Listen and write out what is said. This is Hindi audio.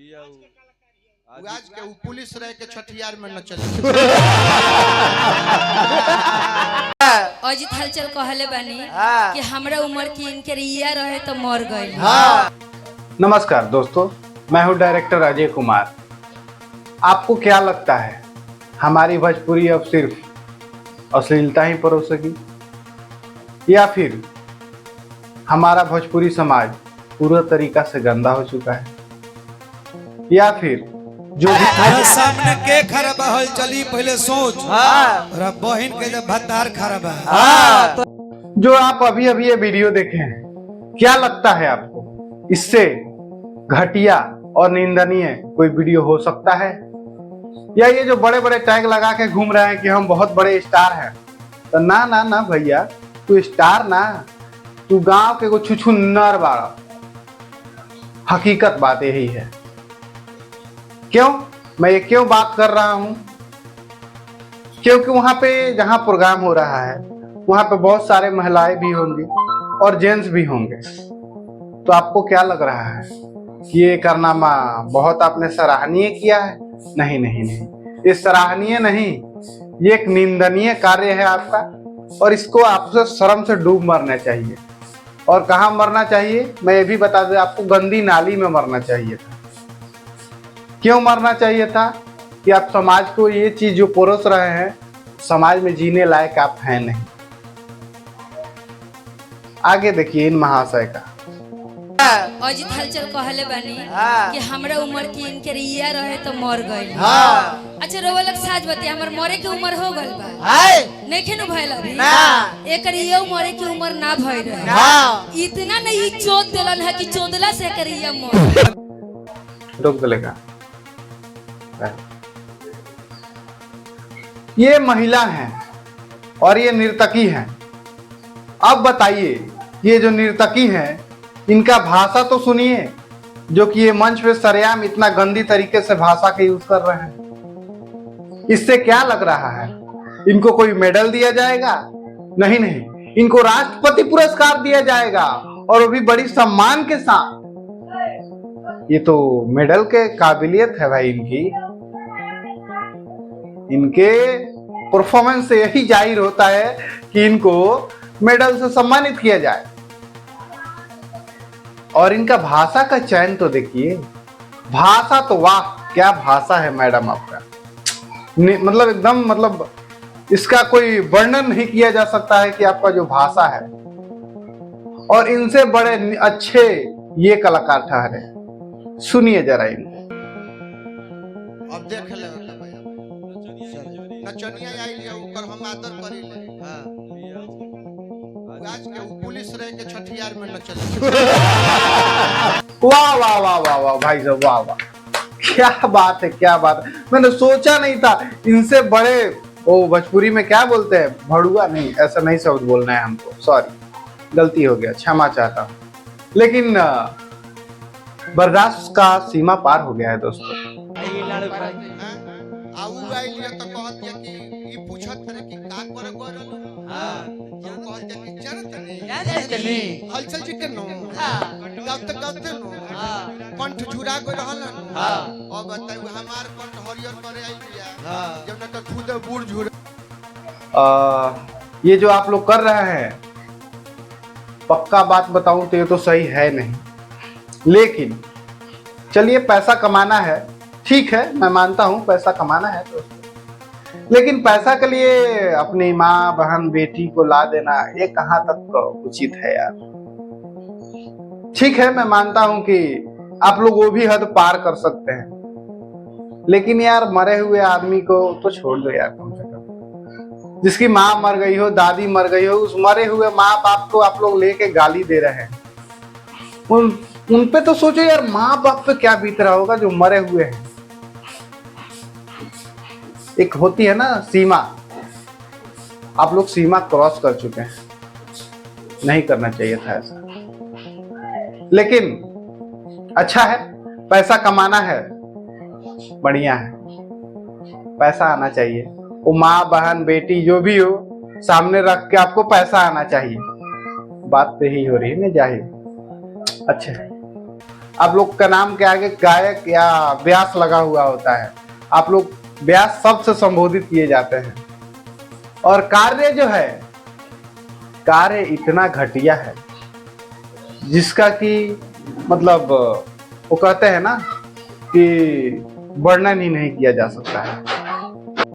आज के पुलिस रह के छठियार में न चले। अजित हलचल कहले बानी कि हमरा उम्र की इनके रिया रहे तो मर गए। नमस्कार दोस्तों, मैं हूं डायरेक्टर अजय कुमार। आपको क्या लगता है हमारी भोजपुरी अब सिर्फ अश्लीलता ही परोसेगी या फिर हमारा भोजपुरी समाज पूरा तरीका से गंदा हो चुका है या फिर जो सामने के खराब हल चली पहले सोच बहन के जब भतार खराब है जो आप अभी अभी ये वीडियो देखे हैं, क्या लगता है आपको इससे घटिया और निंदनीय कोई वीडियो हो सकता है? या ये जो बड़े बड़े टैग लगा के घूम रहे हैं कि हम बहुत बड़े स्टार हैं, तो ना ना ना भैया, तू स्टार ना, तू गांव के को छुछु नर बाड़ा। हकीकत बात यही है। क्यों मैं ये क्यों बात कर रहा हूं? क्योंकि वहां पे जहां प्रोग्राम हो रहा है वहां पे बहुत सारे महिलाएं भी होंगी और जेंट्स भी होंगे। तो आपको क्या लग रहा है कि ये कारनामा बहुत आपने सराहनीय किया है? नहीं नहीं नहीं, ये सराहनीय नहीं, ये एक निंदनीय कार्य है आपका, और इसको आपसे शर्म से डूब मरना चाहिए। और कहाँ मरना चाहिए मैं ये भी बता दूं, आपको गंदी नाली में मरना चाहिए था। क्यों मरना चाहिए था? कि आप समाज को ये चीज जो परोस रहे हैं, समाज में जीने लायक आप हैं नहीं। आगे देखिए इन महाशय का। अजित हलचल कहले बानी कि हमरा उम्र की इनके रिया रहे तो मर गए। अच्छा रोवा लग साज बतिया, हमर मरे के उम्र हो गइल बा, नइखे न भइल अभी ना, एकर रिया मरे की उम्र ना भइल रहे। इतना नहीं चोद देलन है कि चोदला से एकर रिया मर रोक देगा। ये महिला हैं और ये नर्तकी हैं। अब बताइए, ये जो नर्तकी हैं इनका भाषा तो सुनिए, जो कि ये मंच पे सरेआम इतना गंदी तरीके से भाषा का यूज कर रहे हैं। इससे क्या लग रहा है इनको कोई मेडल दिया जाएगा? नहीं नहीं, इनको राष्ट्रपति पुरस्कार दिया जाएगा, और वो भी बड़ी सम्मान के साथ। ये तो मेडल के काबिलियत है भाई इनकी। इनके परफॉर्मेंस से यही जाहिर होता है कि इनको मेडल से सम्मानित किया जाए। और इनका भाषा का चयन तो देखिए, भाषा तो वाह क्या भाषा है मैडम आपका, मतलब एकदम, मतलब इसका कोई वर्णन नहीं किया जा सकता है कि आपका जो भाषा है। और इनसे बड़े अच्छे ये कलाकार ठहरे। सुनिए जरा इनको। अब देख ले नचनिया आई लिया ऊपर हम आदर करी ले। आज के पुलिस रह के छठियार में न चले। वाह वाह वाह वाह वाह भाई साहब, वाह वाह, क्या बात है, क्या बात है। मैंने सोचा नहीं था इनसे बड़े, ओ भोजपुरी में क्या बोलते हैं, भड़ुआ नहीं, ऐसा नहीं शब्द बोलना है हमको, सॉरी गलती हो गया, क्षमा चाहता हूँ। लेकिन बर्दाश्त का सीमा पार हो गया है दोस्तों। आऊ आई लिया तो कहत है कि ई पूछत करे कि का करे करल। जो कहत है कि चरत नहीं हलचल जी के नो गाते नो कंठ झुरा गई रहल। अब बताऊ हमार कंठ हरियर करे आई लिया जब न तो खुद बूढ़ झुरा। ये जो आप लोग कर रहे हैं, पक्का बात बताऊं तो ये तो सही है नहीं। लेकिन चलिए, पैसा कमाना है, ठीक है, मैं मानता हूं पैसा कमाना है दोस्तों, लेकिन पैसा के लिए अपनी माँ बहन बेटी को ला देना, ये कहां तक उचित है यार? ठीक है, मैं मानता हूं कि आप लोग वो भी हद पार कर सकते हैं, लेकिन यार मरे हुए आदमी को तो छोड़ दो यार कम से कम। जिसकी माँ मर गई हो, दादी मर गई हो, उस मरे हुए माँ बाप को आप लोग लेके गाली दे रहे हैं। उन पे तो सोचो यार, माँ बाप पे क्या बीत रहा होगा जो मरे हुए हैं। एक होती है ना सीमा, आप लोग सीमा क्रॉस कर चुके हैं, नहीं करना चाहिए था ऐसा। लेकिन अच्छा है, पैसा कमाना है, बढ़िया है, पैसा आना चाहिए। वो माँ बहन बेटी जो भी हो, सामने रख के आपको पैसा आना चाहिए। बात तो यही हो रही है ना जाहिर। अच्छा आप लोग का नाम के आगे गायक या व्यास लगा हुआ होता है। आप लोग व्यास शब्द से संबोधित किए जाते हैं। और कार्य जो है, कार्य इतना घटिया है जिसका कि मतलब वो कहते हैं ना कि वर्णन ही नहीं किया जा सकता है।